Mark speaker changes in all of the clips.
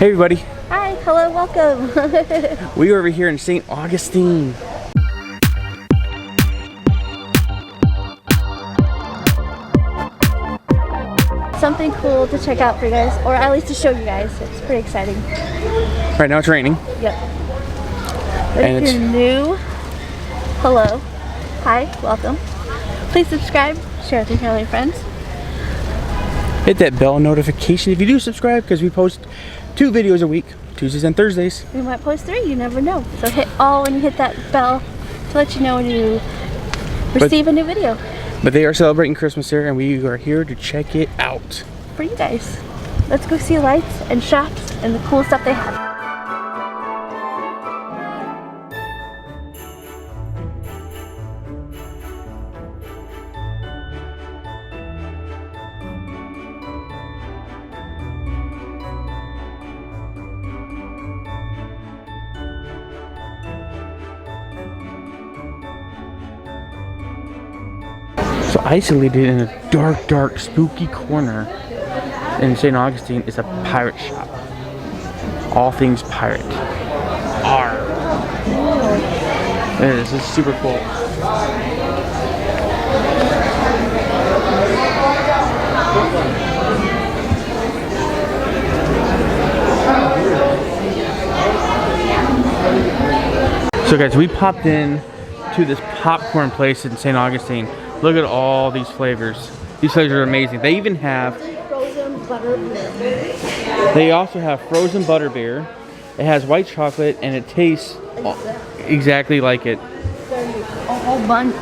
Speaker 1: Hey everybody.
Speaker 2: Hi, hello, welcome.
Speaker 1: We are over here in St. Augustine.
Speaker 2: Something cool to check out for you guys, or at least to show you guys. It's pretty exciting.
Speaker 1: Right now it's raining.
Speaker 2: Yep. If you're new, hello. Hi, welcome. Please subscribe, share with your family and friends.
Speaker 1: Hit that bell notification if you do subscribe, because we post 2 videos a week, Tuesdays and Thursdays.
Speaker 2: We might post 3, you never know. So hit all when you hit that bell to let you know when you receive a new video.
Speaker 1: But they are celebrating Christmas here, and we are here to check it out.
Speaker 2: For you guys. Let's go see lights and shops and the cool stuff they have.
Speaker 1: So isolated in a dark, spooky corner in St. Augustine is a pirate shop. All things pirate. Arr. This is super cool. So guys, we popped in to this popcorn place in St. Augustine. Look at all these flavors. These flavors are amazing. They even have
Speaker 2: Frozen butter beer.
Speaker 1: They also have frozen butter beer. It has white chocolate and it tastes exactly like it.
Speaker 2: A whole bunch.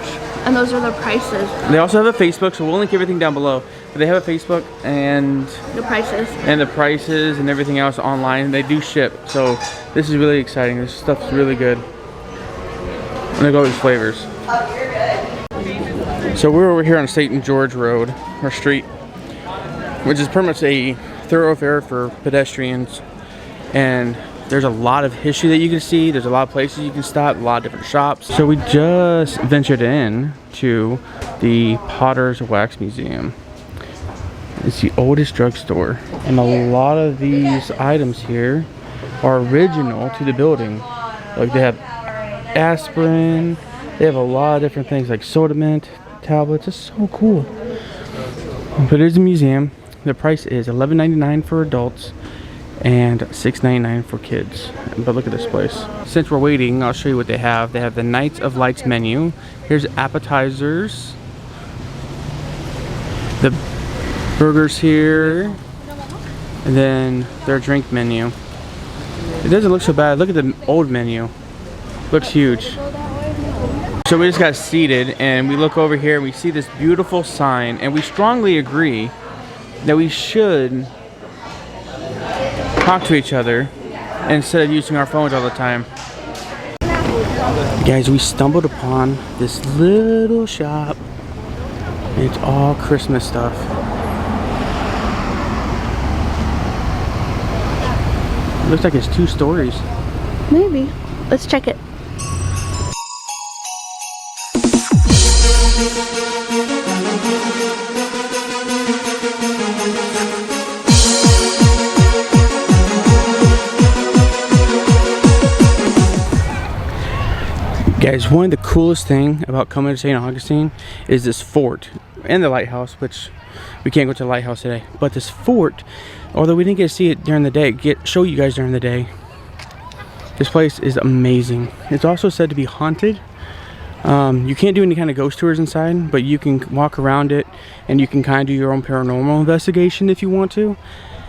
Speaker 2: And those are their prices.
Speaker 1: They also have a Facebook, so we'll link everything down below. But they have a Facebook and
Speaker 2: the prices.
Speaker 1: And the prices and everything else online. They do ship. So this is really exciting. This stuff's really good. And they go with flavors. So we're over here on St. George Road, or street, which is pretty much a thoroughfare for pedestrians. And there's a lot of history that you can see. There's a lot of places you can stop, a lot of different shops. So we just ventured in to the Potter's Wax Museum. It's the oldest drugstore. And a lot of these items here are original to the building. Like they have aspirin, they have a lot of different things like soda mint tablets. It's so cool. But it is a museum. The price is $11.99 for adults and $6.99 for kids. But look at this place. Since we're waiting, I'll show you what they have. They have the Nights of Lights menu. Here's appetizers, the burgers here, and then their drink menu. It doesn't look so bad. Look at the old menu. Looks huge. So we just got seated and we look over here and we see this beautiful sign, and we strongly agree that we should talk to each other instead of using our phones all the time. Guys, we stumbled upon this little shop. It's all Christmas stuff. It looks like it's 2 stories.
Speaker 2: Maybe. Let's check it.
Speaker 1: Guys, one of the coolest thing about coming to St. Augustine is this fort and the lighthouse, which we can't go to the lighthouse today. But this fort, although we didn't get to see it during the day, show you guys during the day. This place is amazing. It's also said to be haunted. You can't do any kind of ghost tours inside, but you can walk around it and you can kind of do your own paranormal investigation if you want to.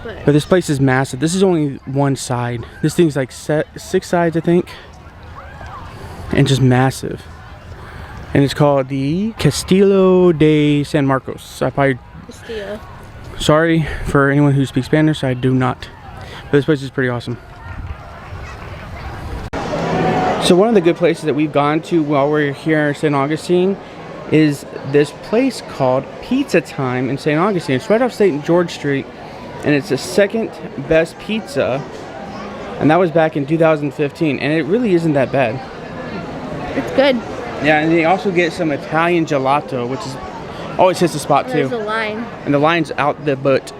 Speaker 1: But this place is massive. This is only one side. This thing's like 6 sides, I think. And just massive. And it's called the Castillo de San Marcos.
Speaker 2: Castillo.
Speaker 1: Sorry for anyone who speaks Spanish, I do not. But this place is pretty awesome. So one of the good places that we've gone to while we're here in St. Augustine is this place called Pizza Time in St. Augustine. It's right off St. George Street, and it's the 2nd best pizza, and that was back in 2015, and it really isn't that bad.
Speaker 2: It's good.
Speaker 1: Yeah, and they also get some Italian gelato, which is always hits the spot too.
Speaker 2: There's a line.
Speaker 1: And the line's out the butt.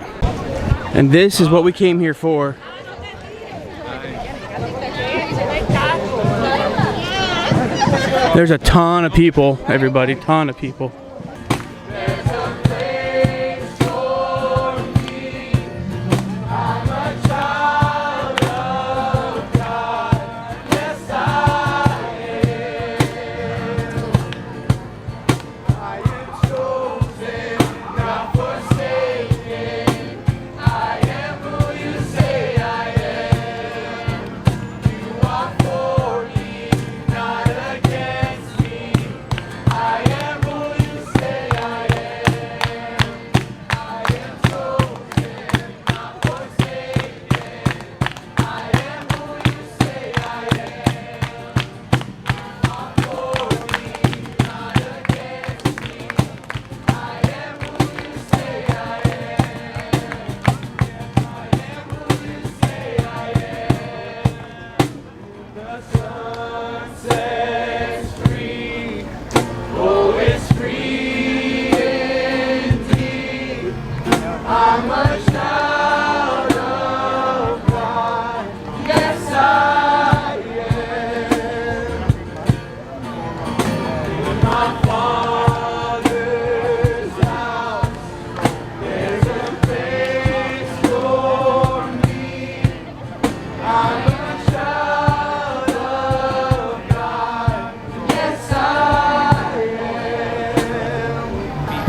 Speaker 1: And this is what we came here for. There's a ton of people, everybody, ton of people.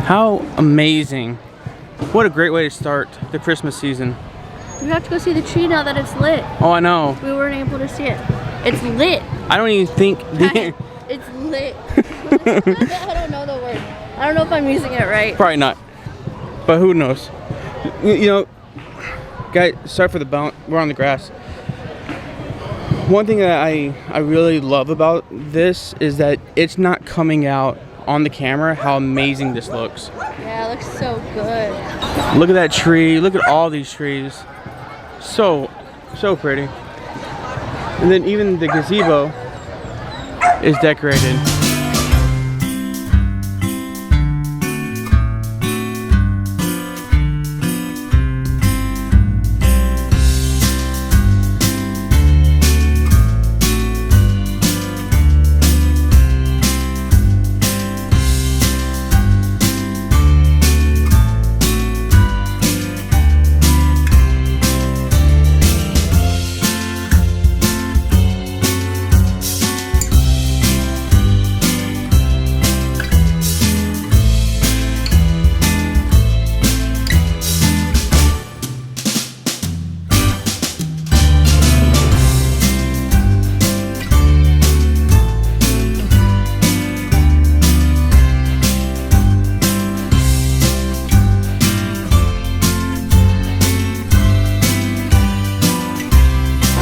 Speaker 1: How amazing. What a great way to start the Christmas season.
Speaker 2: We have to go see the tree now that it's lit.
Speaker 1: Oh, I know.
Speaker 2: We weren't able to see it. It's lit.
Speaker 1: I don't even think...
Speaker 2: It's lit. I don't know the word. I don't know if I'm using it right.
Speaker 1: Probably not. But who knows? You know, guys, sorry for the bounce. We're on the grass. One thing that I really love about this is that it's not coming out on the camera how amazing this looks.
Speaker 2: Yeah, it looks so good.
Speaker 1: Look at that tree. Look at all these trees. So pretty. And then even the gazebo is decorated.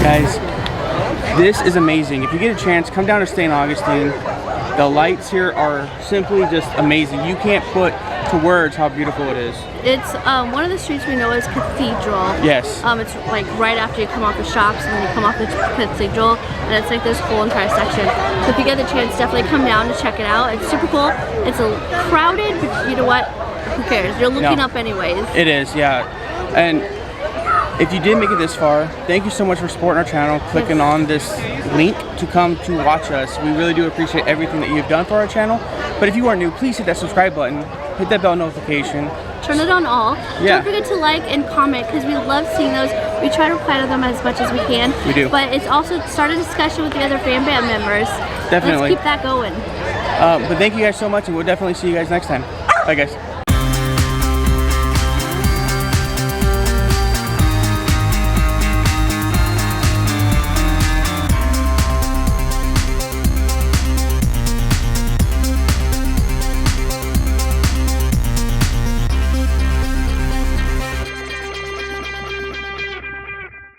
Speaker 1: Guys, this is amazing. If you get a chance, come down to St. Augustine. The lights here are simply just amazing. You can't put to words how beautiful it is.
Speaker 2: It's one of the streets we know is Cathedral.
Speaker 1: Yes.
Speaker 2: It's like right after you come off the shops and then you come off the Cathedral, and it's like this whole entire section. So if you get the chance, definitely come down to check it out. It's super cool. It's a crowded, but you know what? Who cares? You're looking up anyways.
Speaker 1: It is, yeah. And if you did make it this far, thank you so much for supporting our channel, clicking on this link to come to watch us. We really do appreciate everything that you've done for our channel. But if you are new, please hit that subscribe button, hit that bell notification.
Speaker 2: Turn it on all.
Speaker 1: Yeah.
Speaker 2: Don't forget to like and comment because we love seeing those. We try to reply to them as much as we can.
Speaker 1: We do.
Speaker 2: But it's also start a discussion with the other fan band members.
Speaker 1: Definitely.
Speaker 2: Let's keep that going.
Speaker 1: But thank you guys so much, and we'll definitely see you guys next time. Bye, guys.